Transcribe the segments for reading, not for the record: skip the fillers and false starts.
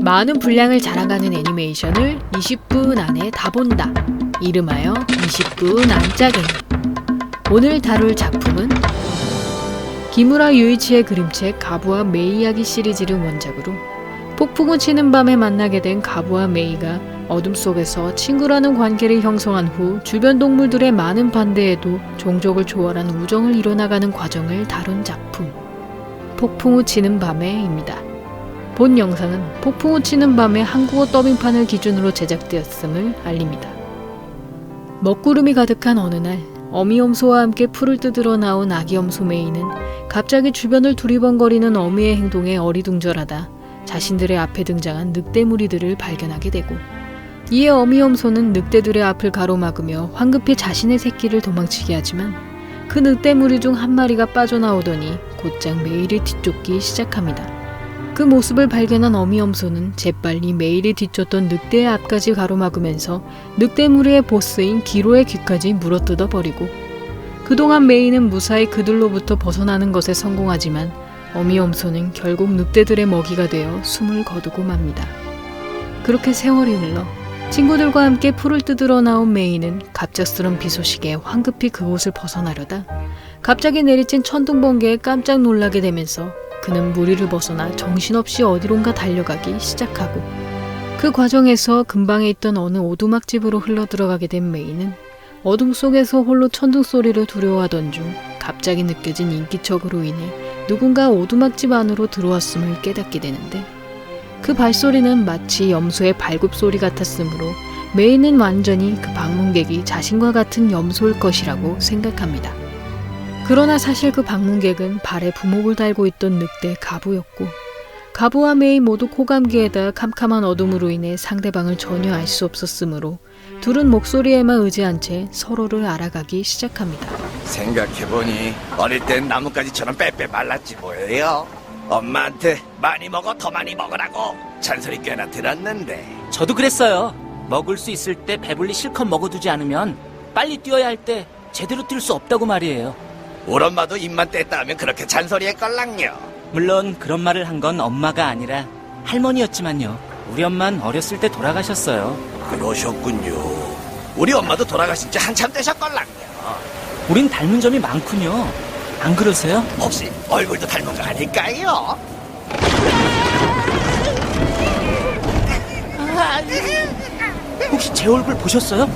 많은 분량을 자랑하는 애니메이션을 20분 안에 다 본다. 이름하여 20분 안짜갱이. 오늘 다룰 작품은 기무라 유이치의 그림책 가부와 메이 이야기 시리즈를 원작으로 폭풍우 치는 밤에 만나게 된 가부와 메이가 어둠 속에서 친구라는 관계를 형성한 후 주변 동물들의 많은 반대에도 종족을 초월한 우정을 이뤄나가는 과정을 다룬 작품 폭풍우 치는 밤에입니다. 본 영상은 폭풍우 치는 밤에 한국어 더빙판을 기준으로 제작되었음을 알립니다. 먹구름이 가득한 어느 날 어미염소와 함께 풀을 뜯으러 나온 아기염소 메이는 갑자기 주변을 두리번거리는 어미의 행동에 어리둥절하다 자신들의 앞에 등장한 늑대 무리들을 발견하게 되고 이에 어미염소는 늑대들의 앞을 가로막으며 황급히 자신의 새끼를 도망치게 하지만 그 늑대 무리 중 한 마리가 빠져나오더니 곧장 메이를 뒤쫓기 시작합니다. 그 모습을 발견한 어미염소는 재빨리 메이를 뒤쫓던 늑대의 앞까지 가로막으면서 늑대 무리의 보스인 기로의 귀까지 물어뜯어 버리고 그동안 메이는 무사히 그들로부터 벗어나는 것에 성공하지만 어미염소는 결국 늑대들의 먹이가 되어 숨을 거두고 맙니다. 그렇게 세월이 흘러 친구들과 함께 풀을 뜯으러 나온 메이는 갑작스런 비 소식에 황급히 그곳을 벗어나려다 갑자기 내리친 천둥번개에 깜짝 놀라게 되면서 그는 무리를 벗어나 정신없이 어디론가 달려가기 시작하고 그 과정에서 근방에 있던 어느 오두막집으로 흘러들어가게 된 메이는 어둠 속에서 홀로 천둥 소리를 두려워하던 중 갑자기 느껴진 인기척으로 인해 누군가 오두막집 안으로 들어왔음을 깨닫게 되는데 그 발소리는 마치 염소의 발굽소리 같았으므로 메이는 완전히 그 방문객이 자신과 같은 염소일 것이라고 생각합니다. 그러나 사실 그 방문객은 발에 부목을 달고 있던 늑대 가부였고 가부와 메이 모두 코감기에다 캄캄한 어둠으로 인해 상대방을 전혀 알 수 없었으므로 둘은 목소리에만 의지한 채 서로를 알아가기 시작합니다. 생각해보니 어릴 땐 나뭇가지처럼 빼빼 말랐지 뭐예요. 엄마한테 많이 먹어 더 많이 먹으라고 잔소리 꽤나 들었는데. 저도 그랬어요. 먹을 수 있을 때 배불리 실컷 먹어두지 않으면 빨리 뛰어야 할 때 제대로 뛸 수 없다고 말이에요. 우리 엄마도 입만 뗐다 하면 그렇게 잔소리했걸랑요. 물론 그런 말을 한 건 엄마가 아니라 할머니였지만요. 우리 엄만 어렸을 때 돌아가셨어요. 그러셨군요. 우리 엄마도 돌아가신 지 한참 되셨걸랑요. 우린 닮은 점이 많군요. 안 그러세요? 혹시 얼굴도 닮은 거 아닐까요? 혹시 제 얼굴 보셨어요?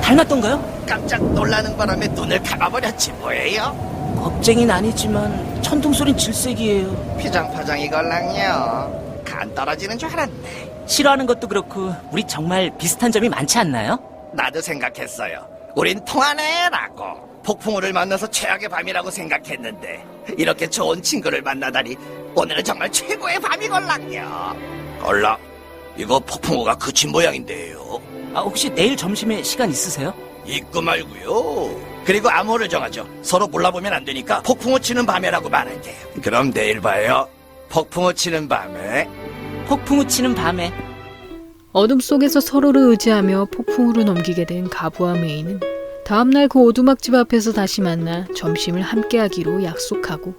닮았던가요? 깜짝 놀라는 바람에 눈을 감아버렸지 뭐예요? 겁쟁이는 아니지만 천둥소린 질색이에요. 피장파장이걸랑요. 간 떨어지는 줄 알았네. 싫어하는 것도 그렇고 우리 정말 비슷한 점이 많지 않나요? 나도 생각했어요. 우린 통하네라고. 폭풍우를 만나서 최악의 밤이라고 생각했는데 이렇게 좋은 친구를 만나다니 오늘은 정말 최고의 밤이걸랑요. 얼라, 이거 폭풍우가 그친 모양인데요. 혹시 내일 점심에 시간 있으세요? 있고 말고요. 그리고 암호를 정하죠. 서로 몰라보면 안 되니까 폭풍우 치는 밤에라고 말할게요. 그럼 내일 봐요. 폭풍우 치는 밤에. 폭풍우 치는 밤에. 어둠 속에서 서로를 의지하며 폭풍우를 넘기게 된 가부와 메이는 다음날 그 오두막집 앞에서 다시 만나 점심을 함께하기로 약속하고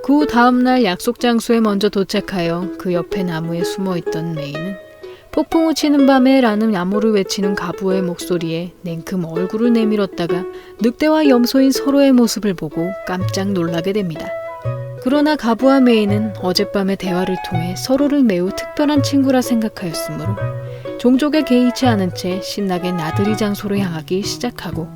그 후 다음날 약속 장소에 먼저 도착하여 그 옆에 나무에 숨어있던 메이는 폭풍우 치는 밤에 라는 암호를 외치는 가부의 목소리에 냉큼 얼굴을 내밀었다가 늑대와 염소인 서로의 모습을 보고 깜짝 놀라게 됩니다. 그러나 가부와 메이는 어젯밤의 대화를 통해 서로를 매우 특별한 친구라 생각하였으므로 종족에 개의치 않은 채 신나게 나들이 장소로 향하기 시작하고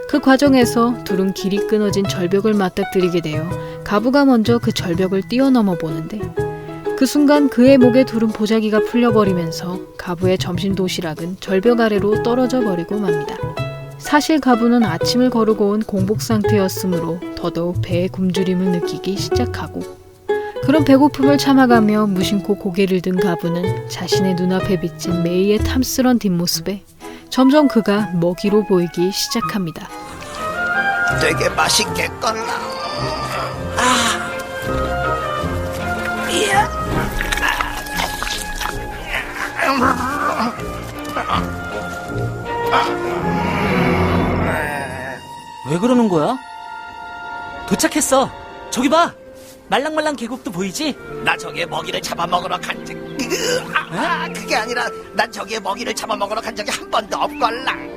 그 과정에서 둘은 길이 끊어진 절벽을 맞닥뜨리게 되어 가부가 먼저 그 절벽을 뛰어넘어 보는데 그 순간 그의 목에 두른 보자기가 풀려버리면서 가부의 점심 도시락은 절벽 아래로 떨어져 버리고 맙니다. 사실 가부는 아침을 거르고 온 공복 상태였으므로 더더욱 배의 굶주림을 느끼기 시작하고 그런 배고픔을 참아가며 무심코 고개를 든 가부는 자신의 눈앞에 비친 메이의 탐스런 뒷모습에 점점 그가 먹이로 보이기 시작합니다. 되게 맛있겠걸랑. 이야. 왜 그러는 거야? 도착했어. 저기 봐. 말랑말랑 계곡도 보이지? 나 저기에 먹이를 잡아먹으러 간지. 에? 그게 아니라 난 저기에 먹이를 잡아먹으러 간 적이 한 번도 없걸랑.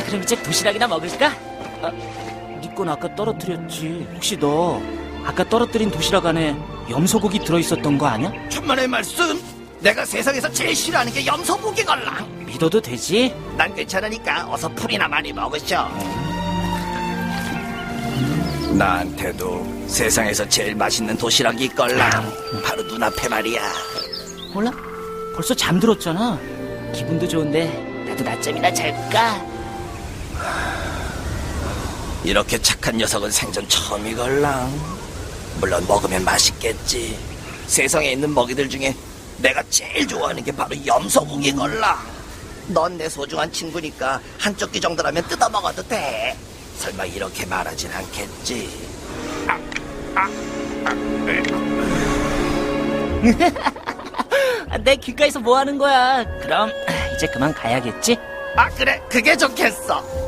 그럼 이제 도시락이나 먹을까? 네 건 아까 떨어뜨렸지. 혹시 너 아까 떨어뜨린 도시락 안에 염소고기 들어있었던 거 아니야? 천만의 말씀. 내가 세상에서 제일 싫어하는 게 염소고기걸랑. 믿어도 되지? 난 괜찮으니까 어서 풀이나 많이 먹으셔. 나한테도 세상에서 제일 맛있는 도시락이 있걸랑. 바로 눈앞에 말이야. 몰라? 벌써 잠들었잖아. 기분도 좋은데 나도 낮잠이나 잘까? 이렇게 착한 녀석은 생전 처음이걸랑. 물론 먹으면 맛있겠지. 세상에 있는 먹이들 중에 내가 제일 좋아하는 게 바로 염소고기걸랑. 넌 내 소중한 친구니까 한쪽 귀 정도라면 뜯어먹어도 돼. 설마 이렇게 말하진 않겠지. 내 귓가에서 뭐 하는 거야? 그럼 이제 그만 가야겠지? 그래, 그게 좋겠어.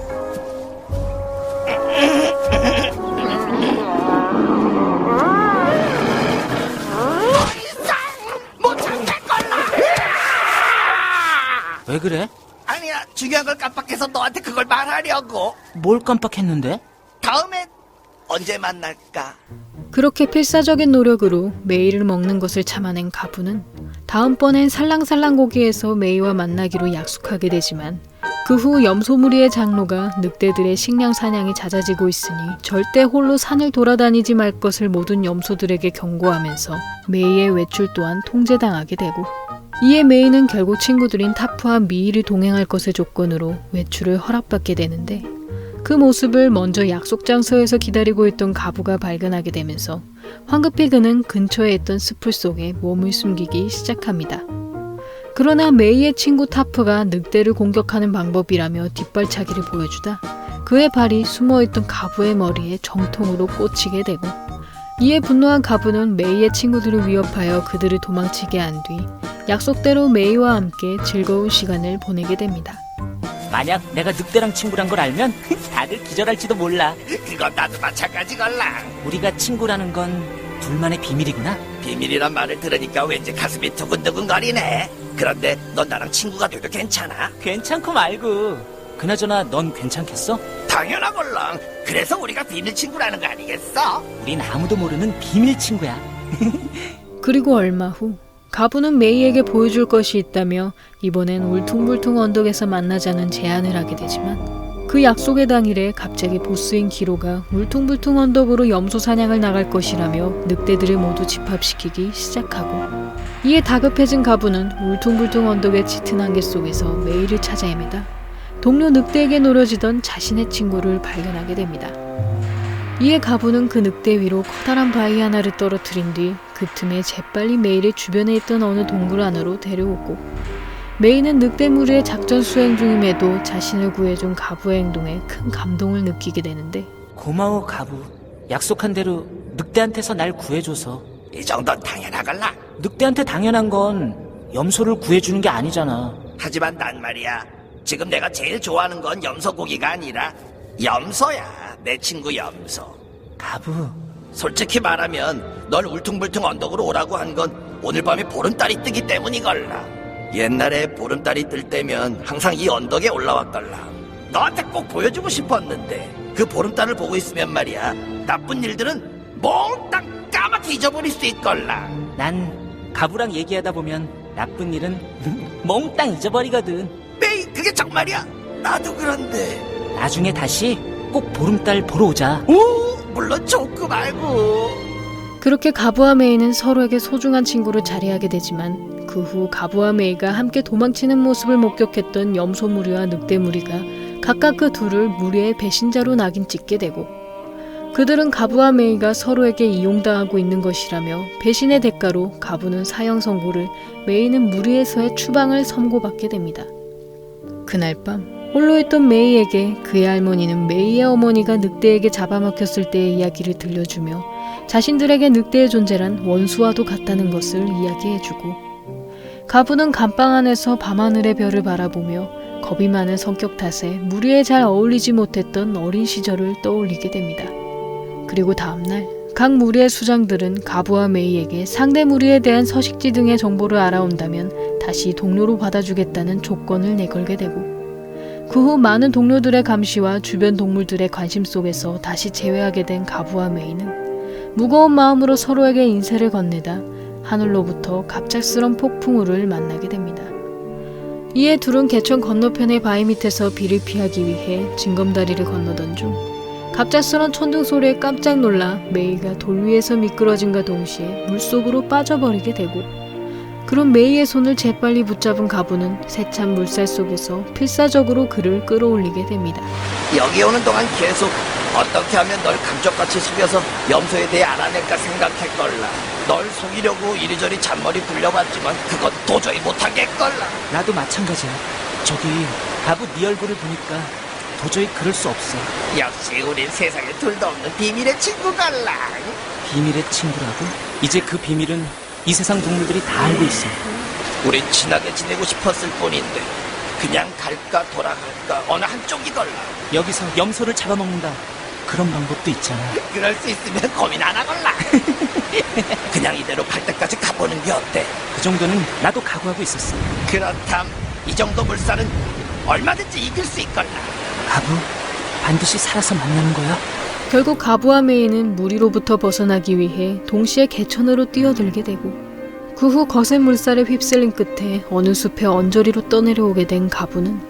못 참겠걸라. 왜 그래? 아니야, 중요한 걸 깜빡해서 너한테 그걸 말하려고. 뭘 깜빡했는데? 다음에 언제 만날까? 그렇게 필사적인 노력으로 메이를 먹는 것을 참아낸 가부는 다음번엔 살랑살랑 고기에서 메이와 만나기로 약속하게 되지만 그 후 염소무리의 장로가 늑대들의 식량 사냥이 잦아지고 있으니 절대 홀로 산을 돌아다니지 말 것을 모든 염소들에게 경고하면서 메이의 외출 또한 통제당하게 되고, 이에 메이는 결국 친구들인 타프와 미일이 동행할 것을 조건으로 외출을 허락받게 되는데, 그 모습을 먼저 약속 장소에서 기다리고 있던 가부가 발견하게 되면서 황급히 그는 근처에 있던 숲을 속에 몸을 숨기기 시작합니다. 그러나 메이의 친구 타프가 늑대를 공격하는 방법이라며 뒷발차기를 보여주다 그의 발이 숨어있던 가부의 머리에 정통으로 꽂히게 되고, 이에 분노한 가부는 메이의 친구들을 위협하여 그들을 도망치게 한 뒤 약속대로 메이와 함께 즐거운 시간을 보내게 됩니다. 만약 내가 늑대랑 친구란 걸 알면 다들 기절할지도 몰라. 그건 나도 마찬가지걸랑. 우리가 친구라는 건 둘만의 비밀이구나. 비밀이란 말을 들으니까 왠지 가슴이 두근두근거리네. 그런데 넌 나랑 친구가 돼도 괜찮아? 괜찮고 말고. 그나저나 넌 괜찮겠어? 당연하걸랑. 그래서 우리가 비밀 친구라는 거 아니겠어? 우린 아무도 모르는 비밀 친구야. 그리고 얼마 후 가부는 메이에게 보여줄 것이 있다며 이번엔 울퉁불퉁 언덕에서 만나자는 제안을 하게 되지만, 그 약속의 당일에 갑자기 보스인 기로가 울퉁불퉁 언덕으로 염소 사냥을 나갈 것이라며 늑대들을 모두 집합시키기 시작하고, 이에 다급해진 가부는 울퉁불퉁 언덕의 짙은 안개 속에서 메이를 찾아 헤매다 동료 늑대에게 노려지던 자신의 친구를 발견하게 됩니다. 이에 가부는 그 늑대 위로 커다란 바위 하나를 떨어뜨린 뒤 그 틈에 재빨리 메이를 주변에 있던 어느 동굴 안으로 데려오고, 메이는 늑대 무리의 작전 수행 중임에도 자신을 구해준 가부의 행동에 큰 감동을 느끼게 되는데, 고마워 가부. 약속한 대로 늑대한테서 날 구해줘서. 이 정도는 당연하걸랑. 늑대한테 당연한 건 염소를 구해주는 게 아니잖아. 하지만 난 말이야, 지금 내가 제일 좋아하는 건 염소고기가 아니라 염소야. 내 친구 염소. 가부. 솔직히 말하면 널 울퉁불퉁 언덕으로 오라고 한 건 오늘 밤에 보름달이 뜨기 때문이걸라. 옛날에 보름달이 뜰 때면 항상 이 언덕에 올라왔걸라. 너한테 꼭 보여주고 싶었는데 그 보름달을 보고 있으면 말이야, 나쁜 일들은 몽땅 까맣게 잊어버릴 수 있걸라. 난 가부랑 얘기하다 보면 나쁜 일은 몽땅 잊어버리거든. 메이, 그게 정말이야? 나도 그런데. 나중에 다시 꼭 보름달 보러 오자. 오, 물론 좋고 말고. 그렇게 가부와 메이는 서로에게 소중한 친구로 자리하게 되지만, 그 후 가부와 메이가 함께 도망치는 모습을 목격했던 염소 무리와 늑대 무리가 각각 그 둘을 무리의 배신자로 낙인 찍게 되고, 그들은 가부와 메이가 서로에게 이용당하고 있는 것이라며 배신의 대가로 가부는 사형 선고를, 메이는 무리에서의 추방을 선고받게 됩니다. 그날 밤 홀로 있던 메이에게 그의 할머니는 메이의 어머니가 늑대에게 잡아먹혔을 때의 이야기를 들려주며 자신들에게 늑대의 존재란 원수와도 같다는 것을 이야기해주고, 가부는 감방 안에서 밤하늘의 별을 바라보며 겁이 많은 성격 탓에 무리에 잘 어울리지 못했던 어린 시절을 떠올리게 됩니다. 그리고 다음날 각 무리의 수장들은 가부와 메이에게 상대 무리에 대한 서식지 등의 정보를 알아온다면 다시 동료로 받아주겠다는 조건을 내걸게 되고, 그 후 많은 동료들의 감시와 주변 동물들의 관심 속에서 다시 재회하게 된 가부와 메이는 무거운 마음으로 서로에게 인사를 건네다 하늘로부터 갑작스런 폭풍우를 만나게 됩니다. 이에 둘은 개천 건너편의 바위 밑에서 비를 피하기 위해 징검다리를 건너던 중 갑작스런 천둥 소리에 깜짝 놀라 메이가 돌 위에서 미끄러짐과 동시에 물속으로 빠져버리게 되고, 그런 메이의 손을 재빨리 붙잡은 가부는 세찬 물살 속에서 필사적으로 그를 끌어올리게 됩니다. 여기 오는 동안 계속 어떻게 하면 널 감쪽같이 숙여서 염소에 대해 알아낼까 생각했걸라. 널 속이려고 이리저리 잔머리 굴려봤지만 그건 도저히 못하겠걸라. 나도 마찬가지야. 저기 가부 네 얼굴을 보니까 도저히 그럴 수 없어. 역시 우린 세상에 둘도 없는 비밀의 친구걸라. 비밀의 친구라고? 이제 그 비밀은 이 세상 동물들이 다 알고 있어. 우린 친하게 지내고 싶었을 뿐인데 그냥 갈까 돌아갈까 어느 한쪽이걸라. 여기서 염소를 잡아먹는다. 그런 방법도 있잖아. 그럴 수 있으면 고민 안 하걸라. 그냥 이대로 갈 때까지 가보는 게 어때? 그 정도는 나도 각오하고 있었어. 그렇담 이 정도 물살은 얼마든지 이길 수 있걸라. 가부, 반드시 살아서 만나는 거야? 결국 가부와 메이는 무리로부터 벗어나기 위해 동시에 개천으로 뛰어들게 되고, 그 후 거센 물살에 휩쓸린 끝에 어느 숲의 언저리로 떠내려오게 된 가부는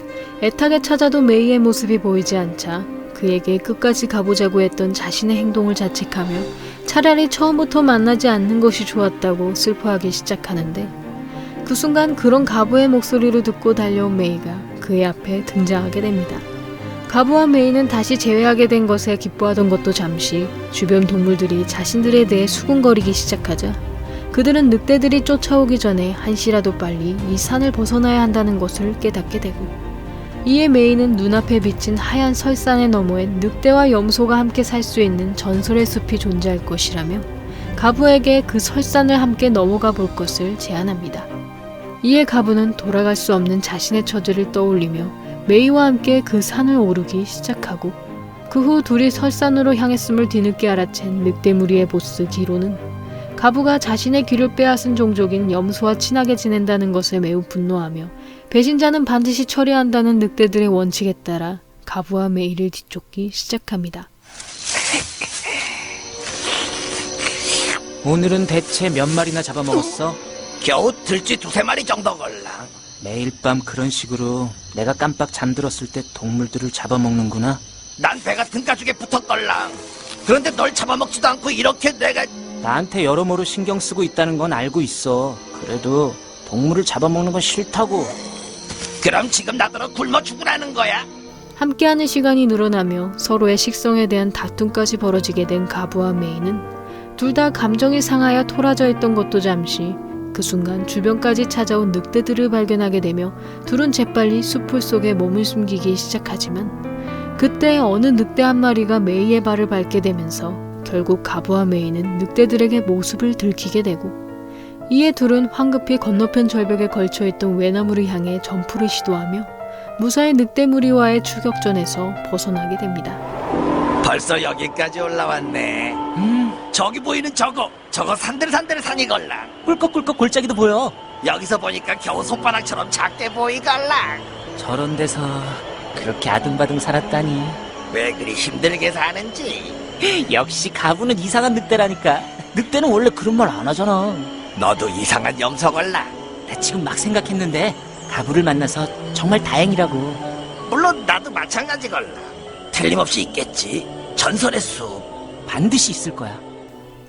애타게 찾아도 메이의 모습이 보이지 않자 그에게 끝까지 가보자고 했던 자신의 행동을 자책하며 차라리 처음부터 만나지 않는 것이 좋았다고 슬퍼하기 시작하는데, 그 순간 그런 가부의 목소리를 듣고 달려온 메이가 그의 앞에 등장하게 됩니다. 가부와 메이는 다시 재회하게 된 것에 기뻐하던 것도 잠시 주변 동물들이 자신들에 대해 수군거리기 시작하자 그들은 늑대들이 쫓아오기 전에 한시라도 빨리 이 산을 벗어나야 한다는 것을 깨닫게 되고, 이에 메이는 눈앞에 비친 하얀 설산의 너머엔 늑대와 염소가 함께 살 수 있는 전설의 숲이 존재할 것이라며 가부에게 그 설산을 함께 넘어가 볼 것을 제안합니다. 이에 가부는 돌아갈 수 없는 자신의 처지를 떠올리며 메이와 함께 그 산을 오르기 시작하고, 그 후 둘이 설산으로 향했음을 뒤늦게 알아챈 늑대 무리의 보스 기로는 가부가 자신의 귀를 빼앗은 종족인 염소와 친하게 지낸다는 것에 매우 분노하며 배신자는 반드시 처리한다는 늑대들의 원칙에 따라 가부와 메이를 뒤쫓기 시작합니다. 오늘은 대체 몇 마리나 잡아먹었어? 겨우 들쥐 2-3마리 정도걸라. 매일 밤 그런 식으로 내가 깜빡 잠들었을 때 동물들을 잡아먹는구나. 난 배가 등가죽에 붙었걸랑. 그런데 널 잡아먹지도 않고 이렇게 내가... 나한테 여러모로 신경 쓰고 있다는 건 알고 있어. 그래도 동물을 잡아먹는 건 싫다고. 그럼 지금 나더러 굶어 죽으라는 거야? 함께하는 시간이 늘어나며 서로의 식성에 대한 다툼까지 벌어지게 된 가부와 메이는 둘 다 감정이 상하여 토라져 있던 것도 잠시, 그 순간 주변까지 찾아온 늑대들을 발견하게 되며 둘은 재빨리 숲풀 속에 몸을 숨기기 시작하지만, 그때 어느 늑대 한 마리가 메이의 발을 밟게 되면서 결국 가부와 메이는 늑대들에게 모습을 들키게 되고, 이에 둘은 황급히 건너편 절벽에 걸쳐있던 외나무를 향해 점프를 시도하며 무사히 늑대 무리와의 추격전에서 벗어나게 됩니다. 벌써 여기까지 올라왔네. 저기 보이는 저거 산들 산이걸랑. 꿀꺽꿀꺽 골짜기도 보여. 여기서 보니까 겨우 손바닥처럼 작게 보이걸랑. 저런 데서 그렇게 아등바등 살았다니. 왜 그리 힘들게 사는지. 역시 가부는 이상한 늑대라니까. 늑대는 원래 그런 말 안 하잖아. 너도 이상한 염소걸랑. 나 지금 막 생각했는데 가부를 만나서 정말 다행이라고. 물론 나도 마찬가지걸랑. 틀림없이 있겠지. 전설의 숲. 반드시 있을 거야.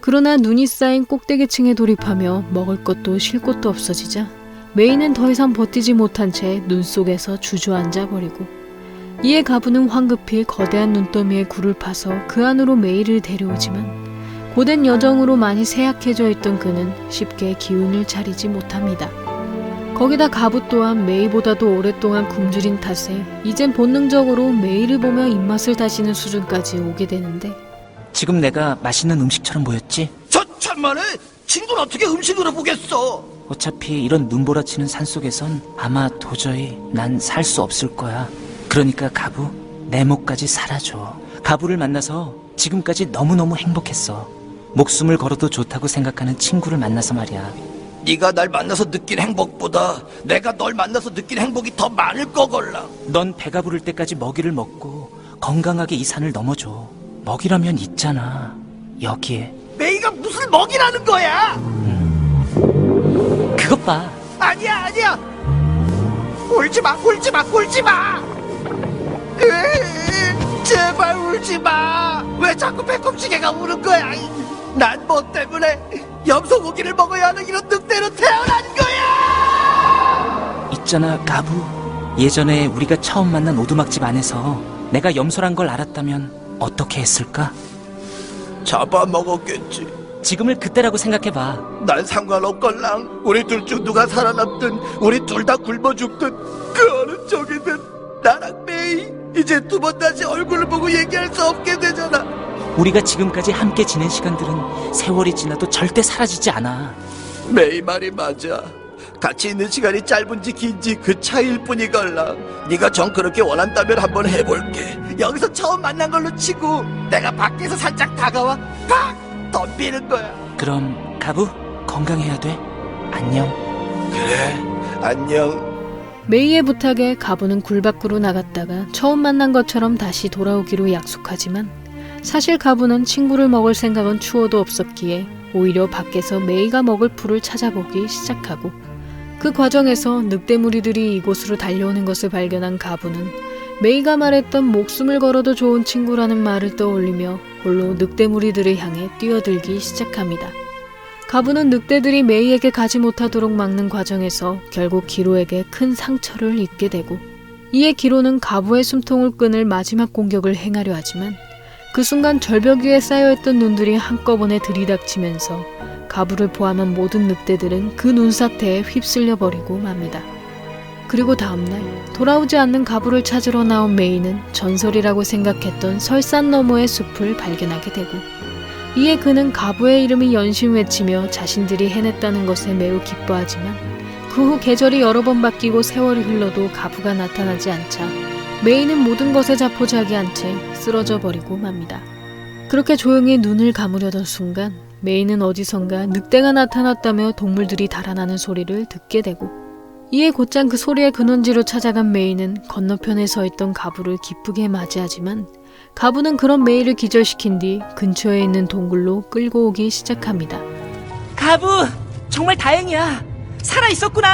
그러나 눈이 쌓인 꼭대기층에 돌입하며 먹을 것도 쉴 곳도 없어지자 메이는 더 이상 버티지 못한 채 눈 속에서 주저앉아 버리고, 이에 가부는 황급히 거대한 눈더미에 굴을 파서 그 안으로 메이를 데려오지만 고된 여정으로 많이 쇠약해져 있던 그는 쉽게 기운을 차리지 못합니다. 거기다 가부 또한 메이보다도 오랫동안 굶주린 탓에 이젠 본능적으로 메이를 보며 입맛을 다시는 수준까지 오게 되는데, 지금 내가 맛있는 음식처럼 보였지? 저 천만에 친구는 어떻게 음식으로 보겠어? 어차피 이런 눈보라치는 산속에선 아마 도저히 난 살 수 없을 거야. 그러니까 가부, 내 목까지 살아줘. 가부를 만나서 지금까지 너무너무 행복했어. 목숨을 걸어도 좋다고 생각하는 친구를 만나서 말이야. 네가 날 만나서 느낀 행복보다 내가 널 만나서 느낀 행복이 더 많을 거걸라. 넌 배가 부를 때까지 먹이를 먹고 건강하게 이 산을 넘어줘. 먹이라면 있잖아. 여기에. 메이가 무슨 먹이라는 거야? 그것 봐. 아니야. 울지 마. 제발 울지 마. 왜 자꾸 배꼽시계가 우는 거야? 난 뭐 때문에 염소고기를 먹어야 하는 이런 늑대로 태어난 거야! 있잖아, 가부. 예전에 우리가 처음 만난 오두막집 안에서 내가 염소란 걸 알았다면 어떻게 했을까? 잡아먹었겠지. 지금을 그때라고 생각해봐. 난 상관없걸랑. 우리 둘 중 누가 살아남든 우리 둘 다 굶어 죽든 그 어느 쪽이든 나랑 메이 이제 두 번 다시 얼굴을 보고 얘기할 수 없게 되잖아. 우리가 지금까지 함께 지낸 시간들은 세월이 지나도 절대 사라지지 않아. 메이 말이 맞아. 같이 있는 시간이 짧은지 긴지 그 차이일 뿐이걸랑. 네가 정 그렇게 원한다면 한번 해볼게. 여기서 처음 만난 걸로 치고 내가 밖에서 살짝 다가와 팍 덤비는 거야. 그럼 가부, 건강해야 돼. 안녕. 그래, 안녕. 메이의 부탁에 가부는 굴 밖으로 나갔다가 처음 만난 것처럼 다시 돌아오기로 약속하지만 사실 가부는 친구를 먹을 생각은 추호도 없었기에 오히려 밖에서 메이가 먹을 풀을 찾아보기 시작하고 그 과정에서 늑대 무리들이 이곳으로 달려오는 것을 발견한 가부는 메이가 말했던 목숨을 걸어도 좋은 친구라는 말을 떠올리며 홀로 늑대 무리들을 향해 뛰어들기 시작합니다. 가부는 늑대들이 메이에게 가지 못하도록 막는 과정에서 결국 기로에게 큰 상처를 입게 되고 이에 기로는 가부의 숨통을 끊을 마지막 공격을 행하려 하지만 그 순간 절벽 위에 쌓여있던 눈들이 한꺼번에 들이닥치면서 가부를 포함한 모든 늑대들은 그 눈사태에 휩쓸려 버리고 맙니다. 그리고 다음날 돌아오지 않는 가부를 찾으러 나온 메이는 전설이라고 생각했던 설산 너머의 숲을 발견하게 되고 이에 그는 가부의 이름이 연신 외치며 자신들이 해냈다는 것에 매우 기뻐하지만 그 후 계절이 여러 번 바뀌고 세월이 흘러도 가부가 나타나지 않자 메이는 모든 것에 자포자기한 채 쓰러져 버리고 맙니다. 그렇게 조용히 눈을 감으려던 순간 메이는 어디선가 늑대가 나타났다며 동물들이 달아나는 소리를 듣게 되고 이에 곧장 그 소리의 근원지로 찾아간 메이는 건너편에 서 있던 가부를 기쁘게 맞이하지만 가부는 그런 메이를 기절시킨 뒤 근처에 있는 동굴로 끌고 오기 시작합니다. 가부! 정말 다행이야. 살아있었구나.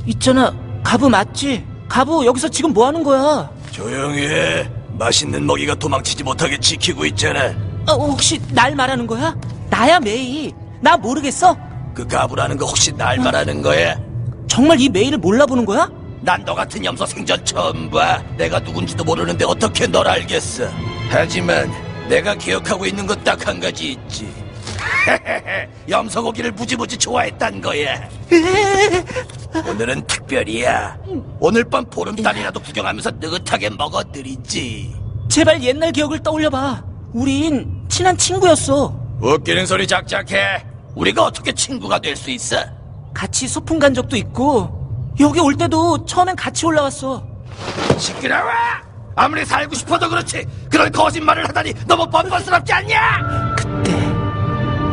있잖아, 가부 맞지? 가부, 여기서 지금 뭐 하는 거야? 조용히 해. 맛있는 먹이가 도망치지 못하게 지키고 있잖아. 혹시 날 말하는 거야? 나야, 메이. 나 모르겠어? 그 가부라는 거 혹시 날 말하는 거야? 정말 이 메이를 몰라보는 거야? 난 너 같은 염소 생전 처음 봐. 내가 누군지도 모르는데 어떻게 널 알겠어. 하지만 내가 기억하고 있는 건 딱 한 가지 있지. 염소고기를 무지무지 좋아했단 거야. 오늘은 특별이야. 오늘 밤 보름달이라도 구경하면서 느긋하게 먹어드리지. 제발 옛날 기억을 떠올려봐. 우린 친한 친구였어. 웃기는 소리 작작해. 우리가 어떻게 친구가 될 수 있어? 같이 소풍 간 적도 있고 여기 올 때도 처음엔 같이 올라왔어. 시끄러워! 아무리 살고 싶어도 그렇지 그런 거짓말을 하다니 너무 뻔뻔스럽지 않냐? 그때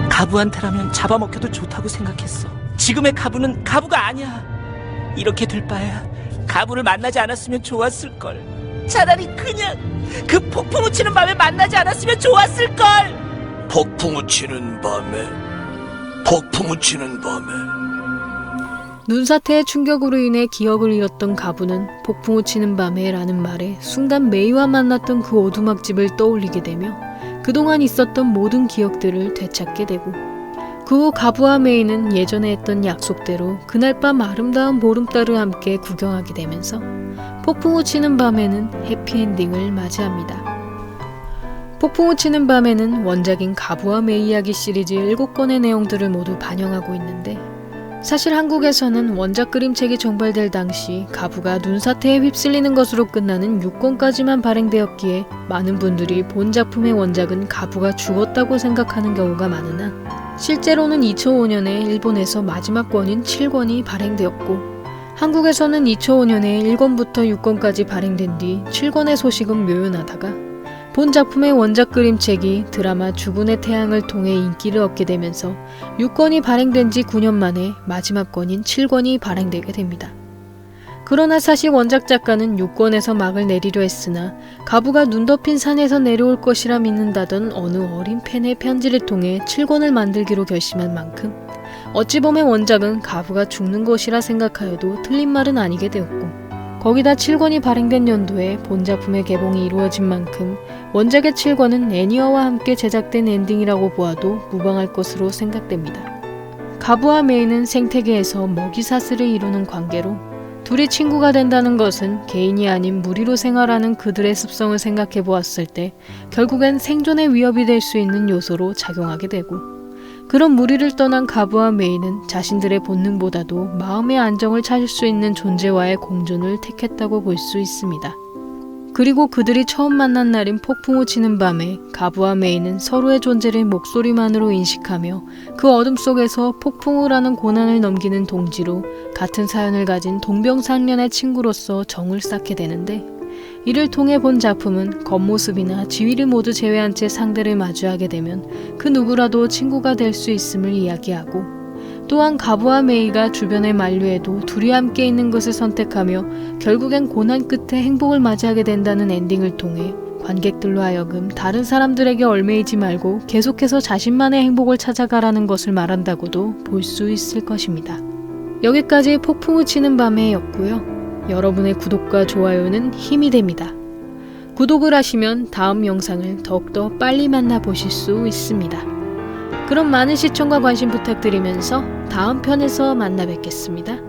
가부한테라면 잡아먹혀도 좋다고 생각했어. 지금의 가부는 가부가 아니야. 이렇게 될 바에야 가부를 만나지 않았으면 좋았을걸. 차라리 그냥 그 폭풍우 치는 밤에 만나지 않았으면 좋았을걸. 폭풍우 치는 밤에 눈사태의 충격으로 인해 기억을 잃었던 가부는 폭풍우 치는 밤에 라는 말에 순간 메이와 만났던 그 오두막집을 떠올리게 되며 그동안 있었던 모든 기억들을 되찾게 되고 그 후 가부와 메이는 예전에 했던 약속대로 그날 밤 아름다운 보름달을 함께 구경하게 되면서 폭풍우 치는 밤에는 해피엔딩을 맞이합니다. 폭풍우 치는 밤에는 원작인 가부와 메이 이야기 시리즈 7권의 내용들을 모두 반영하고 있는데 사실 한국에서는 원작 그림책이 정발될 당시 가부가 눈사태에 휩쓸리는 것으로 끝나는 6권까지만 발행되었기에 많은 분들이 본 작품의 원작은 가부가 죽었다고 생각하는 경우가 많으나 실제로는 2005년에 일본에서 마지막 권인 7권이 발행되었고 한국에서는 2005년에 1권부터 6권까지 발행된 뒤 7권의 소식은 묘연하다가 본 작품의 원작 그림책이 드라마 죽은의 태양을 통해 인기를 얻게 되면서 6권이 발행된 지 9년 만에 마지막 권인 7권이 발행되게 됩니다. 그러나 사실 원작 작가는 6권에서 막을 내리려 했으나 가부가 눈 덮인 산에서 내려올 것이라 믿는다던 어느 어린 팬의 편지를 통해 7권을 만들기로 결심한 만큼 어찌 보면 원작은 가부가 죽는 것이라 생각하여도 틀린 말은 아니게 되었고, 거기다 7권이 발행된 연도에 본 작품의 개봉이 이루어진 만큼 원작의 7권은 애니어와 함께 제작된 엔딩이라고 보아도 무방할 것으로 생각됩니다. 가부와 메이는 생태계에서 먹이사슬을 이루는 관계로 둘이 친구가 된다는 것은 개인이 아닌 무리로 생활하는 그들의 습성을 생각해 보았을 때 결국엔 생존의 위협이 될 수 있는 요소로 작용하게 되고, 그런 무리를 떠난 가부와 메이는 자신들의 본능보다도 마음의 안정을 찾을 수 있는 존재와의 공존을 택했다고 볼 수 있습니다. 그리고 그들이 처음 만난 날인 폭풍우 치는 밤에 가부와 메이는 서로의 존재를 목소리만으로 인식하며 그 어둠 속에서 폭풍우라는 고난을 넘기는 동지로 같은 사연을 가진 동병상련의 친구로서 정을 쌓게 되는데, 이를 통해 본 작품은 겉모습이나 지위를 모두 제외한 채 상대를 마주하게 되면 그 누구라도 친구가 될 수 있음을 이야기하고, 또한 가부와 메이가 주변을 만류해도 둘이 함께 있는 것을 선택하며 결국엔 고난 끝에 행복을 맞이하게 된다는 엔딩을 통해 관객들로 하여금 다른 사람들에게 얽매이지 말고 계속해서 자신만의 행복을 찾아가라는 것을 말한다고도 볼 수 있을 것입니다. 여기까지 폭풍우 치는 밤에였고요. 여러분의 구독과 좋아요는 힘이 됩니다. 구독을 하시면 다음 영상을 더욱더 빨리 만나보실 수 있습니다. 그럼 많은 시청과 관심 부탁드리면서 다음 편에서 만나 뵙겠습니다.